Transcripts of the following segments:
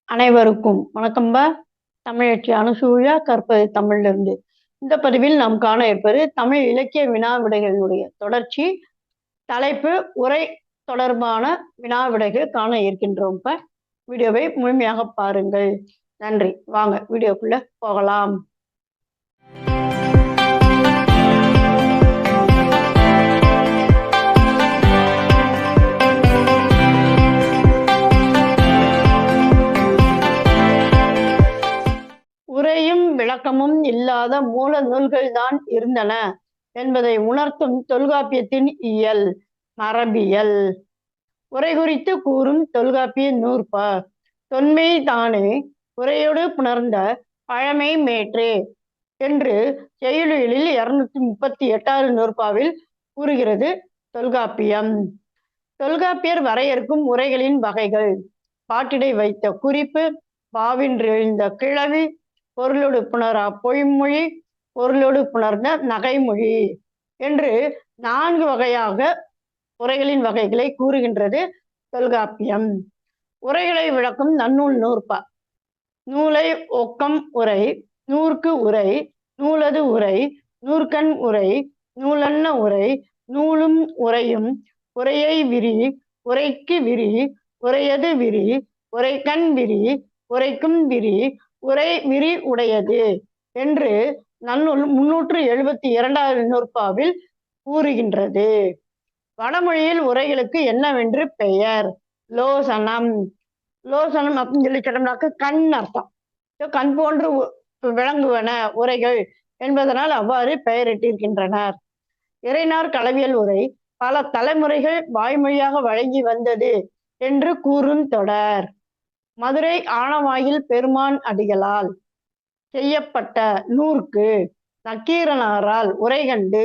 அனைவருக்கும் வணக்கம்பா. தமிழச்சி அனுசூயா கற்பது தமிழிலிருந்து. இந்த பதிவில் நாம் காண இருப்பது தமிழ் இலக்கிய வினா விடைகளினுடைய தொடர்ச்சி. தலைப்பு உரை தொடர்பான வினா விடைகள் காண இருக்கின்றோம். வீடியோவை முழுமையாக பாருங்கள். நன்றி. வாங்க வீடியோக்குள்ள போகலாம். உரையும் விளக்கமும் இல்லாத மூல நூல்கள் தான் இருந்தன என்பதை உணர்த்தும் தொல்காப்பியத்தின் இயல் மரபியல். உரை குறித்து கூறும் தொல்காப்பிய நூற்ப தொன்மை தானே உரையோடு புணர்ந்த பழமை மேற்றே என்று செய்யுளில் 238வது நூற்பாவில் கூறுகிறது தொல்காப்பியம். தொல்காப்பியர் வரையறுக்கும் உரைகளின் வகைகள்: பாட்டிடை வைத்த குறிப்பு, பாவின்று எழுந்த கிளவி, பொருளோடு புணரா பொய்மொழி, பொருளோடு புணர்ந்த நகைமொழி என்று 4 வகையாக உரைகளின் வகைகளை கூறுகின்றது தொல்காப்பியம். உரைகளை விளக்கும் நன்னூல் நூற்பா: நூலை ஒக்கம் உரை, நூற்கு உரை, நூலது உரை, நூற்கண் உரை, நூலன்ன உரை, நூலும் உரையும், உரையை விரி, உரைக்கு விரி, உரையது விரி, உரைக்கண் விரி, உரைக்கும் விரி, உரை விரி உடையது என்று நன்னூல் 372வது நூற்பாவில் கூறுகின்றது. வடமொழியில் உரைகளுக்கு என்னவென்று பெயர்? லோசனம். லோசனம் அப்படின்னு சொல்லி சொன்னோம்னாக்க கண் அர்த்தம். கண் போன்று விளங்குவன உரைகள் என்பதனால் அவ்வாறு பெயரிட்டிருக்கின்றனர். இறைநார் களவியல் உரை பல தலைமுறைகள் வாய்மொழியாக வழங்கி வந்தது என்று கூறும் தொடர். மதுரை ஆணவாயில் பெருமான் அடிகளால் செய்யப்பட்ட நூற்கு நக்கீரனாரால் உரை கண்டு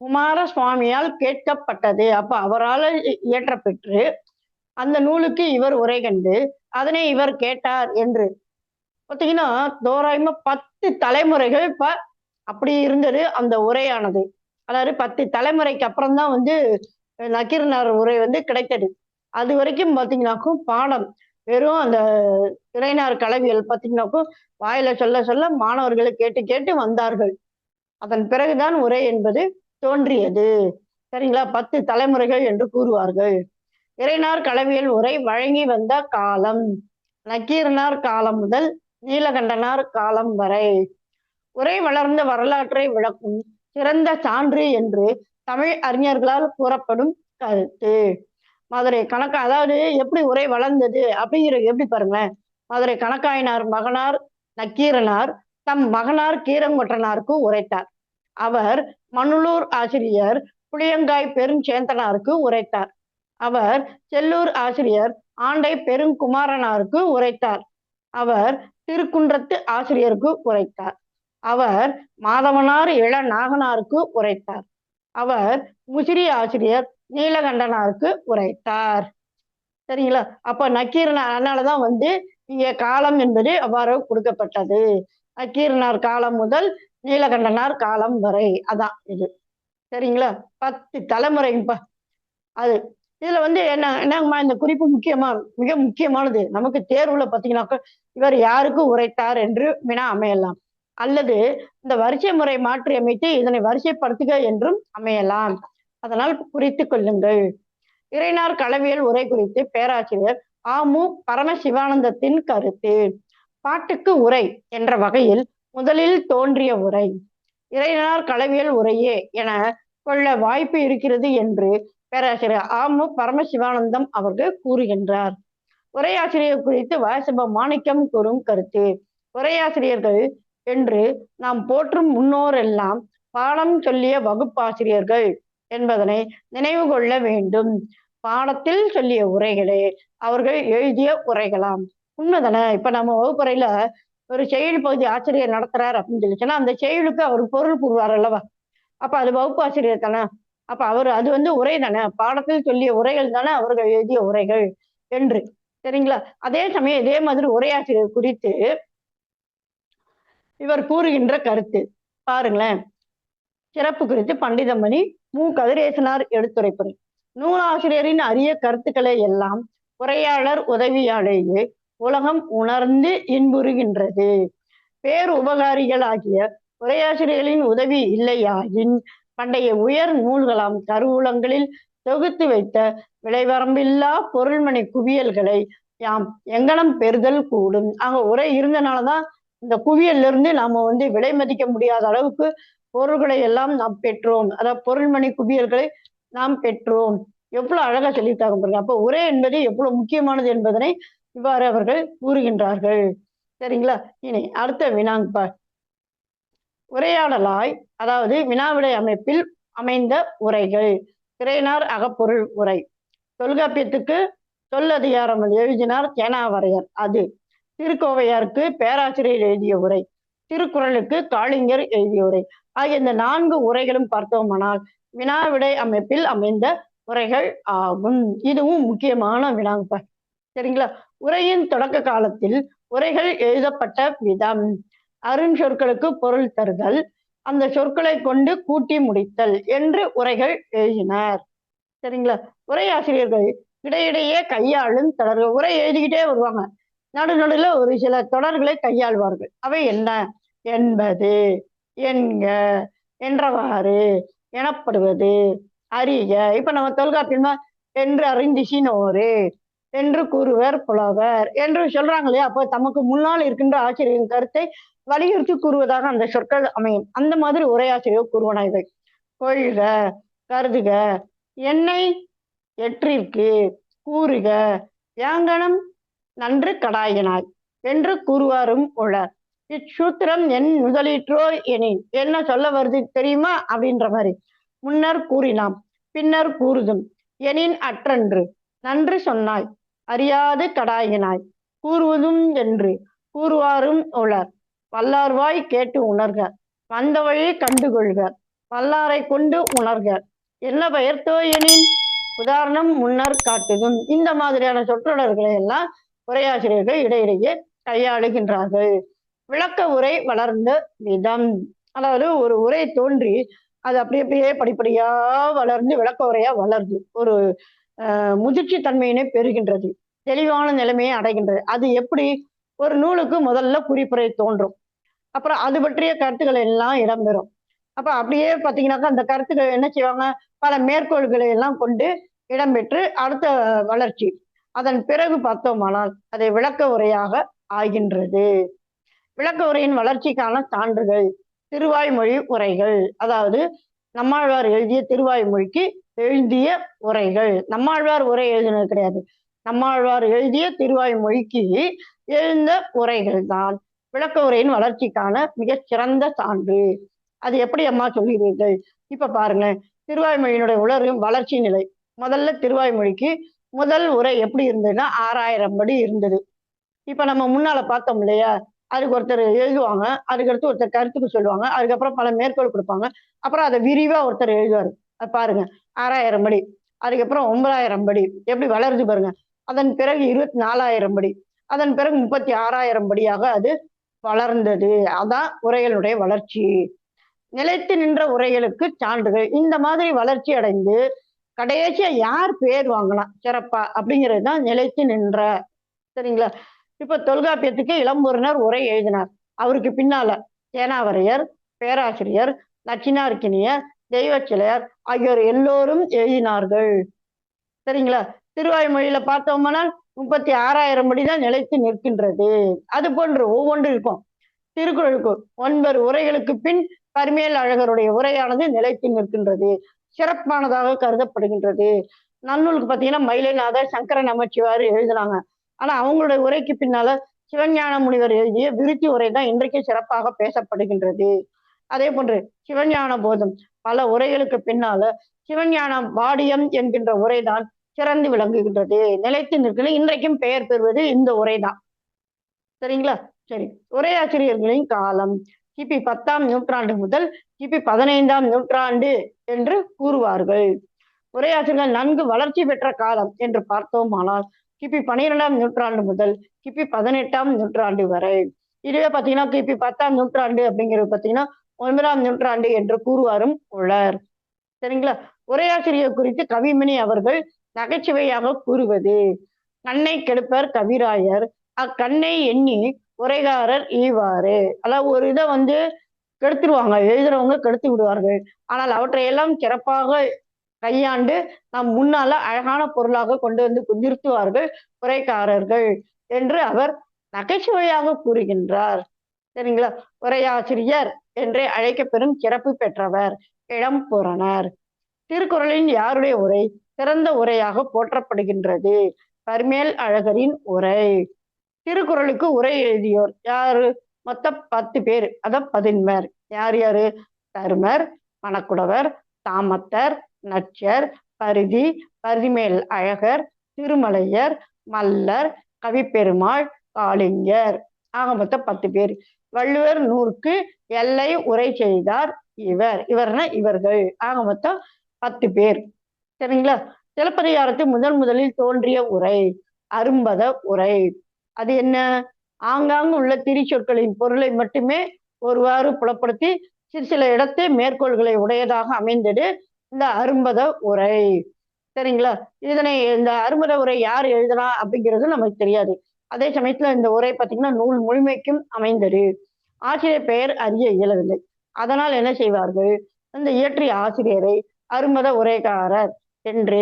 குமார சுவாமியால் கேட்கப்பட்டது. அப்ப அவரால் இயற்றப்பெற்று அந்த நூலுக்கு இவர் உரை கண்டு அதனை இவர் கேட்டார் என்று பார்த்தீங்கன்னா தோராயமா 10 தலைமுறைகள் இப்ப அப்படி இருந்தது அந்த உரையானது. அதாவது 10 தலைமுறைக்கு அப்புறம்தான் நக்கீரனார் உரை கிடைத்தது. அது வரைக்கும் பார்த்தீங்கன்னாக்கும் பாடம் வெறும் அந்த இறைநார் களவியல் பார்த்தீங்கன்னாக்கும் வாயில சொல்ல சொல்ல மாணவர்களை கேட்டு கேட்டு வந்தார்கள். அதன் பிறகுதான் உரை என்பது தோன்றியது. சரிங்களா? 10 தலைமுறைகள் என்று கூறுவார்கள். இறைநார் களவியல் உரை வழங்கி வந்த காலம் நக்கீரனார் காலம் முதல் நீலகண்டனார் காலம் வரை. உரை வளர்ந்த வரலாற்றை விளக்கும் சிறந்த சான்று என்று தமிழ் அறிஞர்களால் கூறப்படும் கருத்து. மதுரை அதாவது எப்படி உரை வளர்ந்தது அப்படிங்கிறது எப்படி பாருங்களேன். மதுரை கணக்காயினார் மகனார் நக்கீரனார் தம் மகனார் கீரங்கொற்றனாருக்கு உரைத்தார். அவர் மணலூர் ஆசிரியர் புளியங்காய் பெருஞ்சேந்தனாருக்கு உரைத்தார். அவர் செல்லூர் ஆசிரியர் ஆண்டை பெருங்குமாரனாருக்கு உரைத்தார். அவர் திருக்குன்றத்து ஆசிரியருக்கு உரைத்தார். அவர் மாதவனார் இளநாகனாருக்கு உரைத்தார். அவர் முசிறி ஆசிரியர் நீலகண்டனாருக்கு உரைத்தார். சரிங்களா? அப்ப நக்கீரனார் அதனாலதான் இங்க காலம் என்பது அவ்வாறு கொடுக்கப்பட்டது. நக்கீரனார் காலம் முதல் நீலகண்டனார் காலம் வரை. அதான் இது. சரிங்களா? 10 தலைமுறைப்பா. அது இதுல என்னங்கம்மா இந்த குறிப்பு மிக முக்கியமானது. நமக்கு தேர்வுல பார்த்தீங்கன்னாக்க இவர் யாருக்கு உரைத்தார் என்று வினா அமையலாம், அல்லது இந்த வரிசை முறை மாற்றி அமைத்து இதனை வரிசைப்படுத்துக என்றும் அமையலாம். அதனால் குறித்து கொள்ளுங்கள். இறைநார் களவியல் உரை குறித்து பேராசிரியர் ஆமு பரமசிவானந்தத்தின் கருத்து. பாட்டுக்கு உரை என்ற வகையில் முதலில் தோன்றிய உரை இறைநார் களவியல் உரையே என கொள்ள வாய்ப்பு இருக்கிறது என்று பேராசிரியர் ஆமு பரமசிவானந்தம் அவர்கள் கூறுகின்றார். உரையாசிரியர் குறித்து வாசப மாணிக்கம் கூறும் கருத்து. உரையாசிரியர்கள் என்று நாம் போற்றும் முன்னோர் எல்லாம் பாடம் சொல்லிய வகுப்பாசிரியர்கள் என்பதனை நினைவு கொள்ள வேண்டும். பாடத்தில் சொல்லிய உரைகளே அவர்கள் எழுதிய உரைகளாம். உண்மைதானே? இப்ப நம்ம வகுப்பறையில ஒரு செயல் பகுதி ஆசிரியர் நடத்துறார் அப்படின்னு சொல்லிச்சுன்னா அந்த செயலுக்கு அவர் பொருள் கூறுவார் அல்லவா? அப்ப அது வகுப்பு ஆசிரியர் தானே. அப்ப அவர் அது உரை தானே, பாடத்தில் சொல்லிய உரைகள் தானே அவர்கள் எழுதிய உரைகள் என்று. சரிங்களா? அதே சமயம் இதே மாதிரி உரையாசிரியர் குறித்து இவர் கூறுகின்ற கருத்து பாருங்களேன். சிறப்பு குறித்து பண்டிதமணி மு கதிரேசனார் எடுத்துரைப்பது. நூலாசிரியரின் அரிய கருத்துக்களை எல்லாம் உரையாளர் உதவியாலேயே உலகம் உணர்ந்து இன்புறுகின்றது. பேர் உபகாரிகள் ஆகிய உரையாசிரியர்களின் உதவி இல்லையாயின் பண்டைய உயர் நூல்களாம் கருவூலங்களில் தொகுத்து வைத்த விளைவரம்பில்லா பொருள்மணி குவியல்களை யாம் எங்கனம் பெறுதல் கூடும். ஆக உரை இருந்தனாலதான் இந்த குவியல்ல இருந்து நாம விலை மதிக்க முடியாத அளவுக்கு பொருள்களை எல்லாம் நாம் பெற்றோம். அதாவது பொருள்மணி குவியல்களை நாம் பெற்றோம். எவ்வளவு அழகா சொல்லியிருக்காங்க பாருங்க. அப்போ உரை என்பது எவ்வளவு முக்கியமானது என்பதனை இவ்வாறு அவர்கள் கூறுகின்றார்கள். சரிங்களா? இனி அடுத்த வினாங்க. உரையாடலாய், அதாவது வினாவிடை அமைப்பில் அமைந்த உரைகள். திரையினார் அகப்பொருள் உரை. தொல்காப்பியத்துக்கு சொல்லதிகாரம் எழுதினார் தேனாவரையர், அது. திருக்கோவையாருக்கு பேராசிரியர் எழுதிய உரை. திருக்குறளுக்கு காளிங்கர் எழுதிய உரை ஆகிய இந்த 4 உரைகளும் பார்த்தோமானால் வினாவிடை அமைப்பில் அமைந்த உரைகள் ஆகும். இதுவும் முக்கியமான வினாங்க. சரிங்களா? உரையின் தொடக்க காலத்தில் உரைகள் எழுதப்பட்ட விதம். அருஞ்சொற்களுக்கு பொருள் தருதல், அந்த சொற்களை கொண்டு கூட்டி முடித்தல் என்று உரைகள் எழுதினார். சரிங்களா? உரையாசிரியர்கள் இடையிடையே கையாளும் தொடர்கள். உரை எழுதிக்கிட்டே வருவாங்க, நடுநடுல ஒரு சில தொடர்களை கையாள்வார்கள். அவை என்ன? என்பது, என்க, என்றவாறு, எனப்படுவது, அறிக. இப்ப நம்ம தொல்காப்பியமா என்று அறிந்திசினோரு என்று கூறுவர் புலவர் என்று சொல்றாங்க இல்லையா? அப்போ தமக்கு முன்னால் இருக்கின்ற ஆசிரியரின் கருத்தை வலியுறுத்தி கூறுவதாக அந்த சொற்கள் அமையும். அந்த மாதிரி உரையாசிரியர் கூறுவன இவை. கொள்க, கருதுக, என்னை, எற்றிற்கு, கூறுக, வியாங்கனம் நன்று கடாயினாய் என்று கூறுவாரும் உளர். இச்சூத்திரம் என் முதலீற்றோ எனின் என்ன சொல்ல வருது தெரியுமா அப்படின்ற மாதிரி. முன்னர் கூறினாம், பின்னர் கூறுதும், எனின் அற்றன்று, நன்று சொன்னாய், அறியாது கடாயினாய், கூறுவதும் என்று கூறுவாரும் உளர். வல்லார்வாய் கேட்டு உணர்க, வந்த வழி கண்டுகொள்க, வல்லாரை கொண்டு உணர்க, என்ன பெயர்த்தோ எனின் உதாரணம் முன்னர் காட்டுதும். இந்த மாதிரியான சொற்றொடர்களை எல்லாம் உரையாசிரியர்கள் இடையிடையே கையாளுகின்றார்கள். விளக்க உரை வளர்ந்த விதம். அதாவது ஒரு உரை தோன்றி அது அப்படி அப்படியே படிப்படியா வளர்ந்து விளக்க உரையா வளருது. ஒரு முதிர்ச்சி தன்மையினை பெறுகின்றது, தெளிவான நிலைமையை அடைகின்றது. அது எப்படி? ஒரு நூலுக்கு முதல்ல குறிப்புரை தோன்றும், அப்புறம் அது பற்றிய கருத்துக்கள் எல்லாம் இடம்பெறும். அப்ப அப்படியே பார்த்தீங்கன்னாக்கா அந்த கருத்துக்கள் என்ன செய்வாங்க? பல மேற்கோள்களை எல்லாம் கொண்டு இடம்பெற்று அடுத்த வளர்ச்சி. அதன் பிறகு பார்த்தோமானால் அதை விளக்க உரையாக ஆகின்றது. விளக்க உரையின் வளர்ச்சிக்கான சான்றுகள் திருவாய்மொழி உரைகள். அதாவது நம்மாழ்வார் எழுதிய திருவாய்மொழிக்கு எழுதிய உரைகள். நம்மாழ்வார் உரை எழுதினது கிடையாது, நம்மாழ்வார் எழுதிய திருவாய்மொழிக்கு எழுந்த உரைகள் தான் விளக்க உரையின் வளர்ச்சிக்கான மிகச் சிறந்த சான்று. அது எப்படி அம்மா சொல்கிறீர்கள்? இப்ப பாருங்க, திருவாய்மொழியினுடைய வளர்ச்சி நிலை. முதல்ல திருவாய்மொழிக்கு முதல் உரை எப்படி இருந்ததுன்னா 6000 படி இருந்தது. இப்ப நம்ம முன்னால பார்த்தோம் இல்லையா? அதுக்கு ஒருத்தர் எழுதுவாங்க, அதுக்கடுத்து ஒருத்தர் கருத்துக்கு சொல்லுவாங்க, அதுக்கப்புறம் பல மேற்கோள் கொடுப்பாங்க, அப்புறம் அதை விரிவா ஒருத்தர் எழுதுவாரு. அது பாருங்க, 6000 படி, அதுக்கப்புறம் 9000 படி, எப்படி வளருது பாருங்க. அதன் பிறகு 24,000 படி, அதன் பிறகு 36,000 படியாக அது வளர்ந்தது. அதான் உரைகளுடைய வளர்ச்சி. நிலைத்து நின்ற உரைகளுக்கு சான்றுகள். இந்த மாதிரி வளர்ச்சி அடைந்து கடைசியா யார் பேர் வாங்கலாம் சிறப்பா அப்படிங்கிறது தான் நிலைத்து நின்ற. சரிங்களா? இப்ப தொல்காப்பியத்துக்கு இளம்பூரணர் உரை எழுதினார். அவருக்கு பின்னால தேனாவரையர், பேராசிரியர், நச்சினார்க்கினியர், தெய்வச்சிலையர் ஆகியோர் எல்லோரும் எழுதினார்கள். சரிங்களா? திருவாய்மொழியில பார்த்தோம்னால் 36,000 படிதான் நிலைத்து நிற்கின்றது. அது போன்று ஒவ்வொன்று இருக்கும். திருக்குறளுக்கு 9 உரைகளுக்கு பின் பரிமேல் அழகருடைய உரையானது நிலைத்து நிற்கின்றது, சிறப்பானதாக கருதப்படுகின்றது. நன்னூலுக்கு பார்த்தீங்கன்னா மயிலைநாதர், சங்கர நமச்சிவார் எழுதினாங்க. ஆனா அவங்களுடைய உரைக்கு பின்னால சிவஞான முனிவர் எழுதிய விருத்தி உரை தான் இன்றைக்கு சிறப்பாக பேசப்படுகின்றது. அதே போன்று சிவஞான போதம் பல உரைகளுக்கு பின்னால சிவஞான வாடியம் என்கின்ற உரைதான் சிறந்து விளங்குகின்றது, நிலைத்து நிற்கிறது. இன்றைக்கும் பெயர் பெறுவது இந்த உரைதான். சரிங்களா? சரி, உரையாசிரியர்களின் காலம் கிபி 10ஆம் நூற்றாண்டு முதல் கிபி 15ஆம் நூற்றாண்டு என்று கூறுவார்கள். உரையாசிரியர்கள் நன்கு வளர்ச்சி பெற்ற காலம் என்று பார்த்தோமானால் கிபி 12ஆம் நூற்றாண்டு முதல் கிபி 18ஆம் நூற்றாண்டு வரை. இதுவே பார்த்தீங்கன்னா கிபி 10ஆம் நூற்றாண்டு அப்படிங்கிறது பார்த்தீங்கன்னா 9ஆம் நூற்றாண்டு என்று கூறுவாரும் உள்ளார். சரிங்களா? உரையாசிரியர் குறித்து கவிமணி அவர்கள் நகைச்சுவையாக கூறுவது, கண்ணை கெடுப்பர் கவிராயர், அக்கண்ணை எண்ணி உரைகாரர் ஈவாறு. அதாவது ஒரு இதை கெடுத்துருவாங்க, எழுதுறவங்க கெடுத்து விடுவார்கள். ஆனால் அவற்றையெல்லாம் சிறப்பாக கையாண்டு நம் முன்னால அழகான பொருளாக கொண்டு நிறுத்துவார்கள் உரைக்காரர்கள் என்று அவர் நகைச்சுவையாக கூறுகின்றார். சரிங்களா? உரையாசிரியர் என்றே அழைக்கப்பெறும் சிறப்பு பெற்றவர் இளம்பூரணர். திருக்குறளின் யாருடைய உரை சிறந்த உரையாக போற்றப்படுகின்றது? பரிமேல் அழகரின் உரை. திருக்குறளுக்கு உரை எழுதியோர் யாரு? மொத்தம் 10 பேர், அதான் 11. யார் யாரு? தருமர், மணக்குடவர், தாமத்தர், நச்சர், பரிதி, பரிதிமேல் அழகர், திருமலையர், மல்லர், கவிப்பெருமாள், காளிங்கர். ஆக மொத்தம் 10 பேர். வள்ளுவர் நூற்கு எல்லை உரை செய்தார் இவர். இவர்னா இவர்கள். ஆக மொத்தம் 10 பேர். சரிங்களா? சிலப்பதிகாரத்தில் முதலில் தோன்றிய உரை அரும்பத உரை. அது என்ன? ஆங்காங்கு உள்ள திரிச்சொற்களின் பொருளை மட்டுமே ஒருவாறு புலப்படுத்தி சில இடத்தை மேற்கோள்களை உடையதாக அமைந்தது இந்த அரும்பத உரை. சரிங்களா? இந்த அரும்பத உரை யார் எழுதினா அப்படிங்கிறது நமக்கு தெரியாது. அதே சமயத்துல இந்த உரை பார்த்தீங்கன்னா நூல் முழுமைக்கும் அமைந்தது. ஆசிரியர் பெயர் அறிய இயலவில்லை. அதனால் என்ன செய்வார்கள்? இந்த இயற்றிய ஆசிரியரை அரும்பத உரைக்காரர் என்று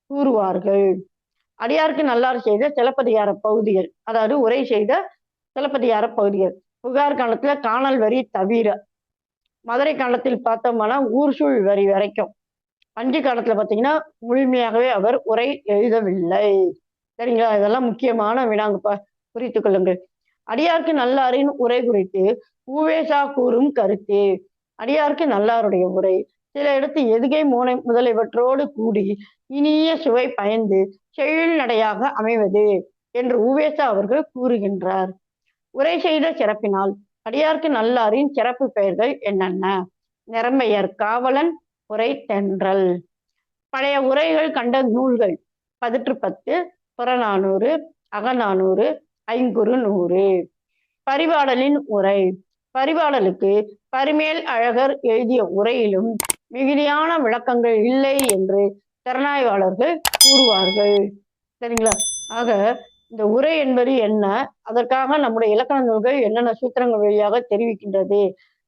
கூறுவார்கள். அடியாருக்கு நல்லார் செய்த சிலப்பதிகார பகுதிகள், அதாவது உரை செய்த சிலப்பதிகார பகுதிகள். புகார் காலத்துல காணல் வரி தவிர, மதுரை காலத்தில் பார்த்தோம்னா ஊர்சூழ் வரி வரைக்கும், பஞ்சு காலத்துல பார்த்தீங்கன்னா முழுமையாகவே அவர் உரை எழுதவில்லை. சரிங்களா? இதெல்லாம் முக்கியமான வினாங்கப்பா, குறித்து கொள்ளுங்கள். அடியாருக்கு நல்லாரின் உரை குறித்து ஊவேசா கூறும் கருத்து. அடியாருக்கு நல்லாருடைய உரை சில இடத்து எதுகை மூனை முதலியவற்றோடு கூடி இனிய சுவை பயந்து செழில் நடையாக அமைவது என்று ஊவேசா அவர்கள் கூறுகின்றார். உரை செய்த சிறப்பினால் அடியாருக்கு நல்லாரின் சிறப்பு பெயர்கள் என்னென்ன? நிறம்பெயர் காவலன், உரை தென்றல். பழைய உரைகள் கண்ட நூல்கள் 10 புறநானூறு, அகநானூறு, ஐங்குறு நூறு. பரிபாடலின் உரை. பரிபாடலுக்கு பரிமேல் அழகர் எழுதிய உரையிலும் மிகுதியான விளக்கங்கள் இல்லை என்று திறனாய்வாளர்கள் கூறுவார்கள். சரிங்களா? ஆக இந்த உரை என்பது என்ன, அதற்காக நம்முடைய இலக்கண நூல்கள் என்னென்ன சூத்திரங்கள் வழியாக தெரிவிக்கின்றது,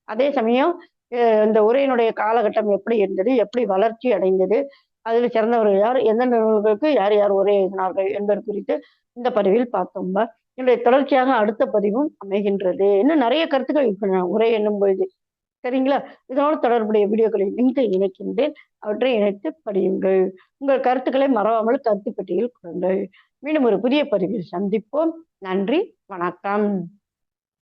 அதே சமயம் இந்த உரையினுடைய காலகட்டம் எப்படி இருந்தது, எப்படி வளர்ச்சி அடைந்தது, அதில் சிறந்தவர்கள் யார், எந்தெந்த நூல்களுக்கு யார் யார் உரை எழுதினார்கள் என்பது குறித்து இந்த பதிவில் பார்த்தோம்பா. என்னுடைய தொடர்ச்சியாக அடுத்த பதிவும் அமைகின்றது. இன்னும் நிறைய கருத்துக்கள் இருக்கின்றன உரை என்னும் பொழுது. சரிங்களா? இதனோடு தொடர்புடைய வீடியோக்களை லிங்கை இணைக்கின்றேன். அவற்றை இணைத்து படியுங்கள். உங்கள் கருத்துக்களை மறவாமல் கருத்து பெட்டியில் கொடுங்கள். மீண்டும் ஒரு புதிய பதிவில் சந்திப்போம். நன்றி, வணக்கம்.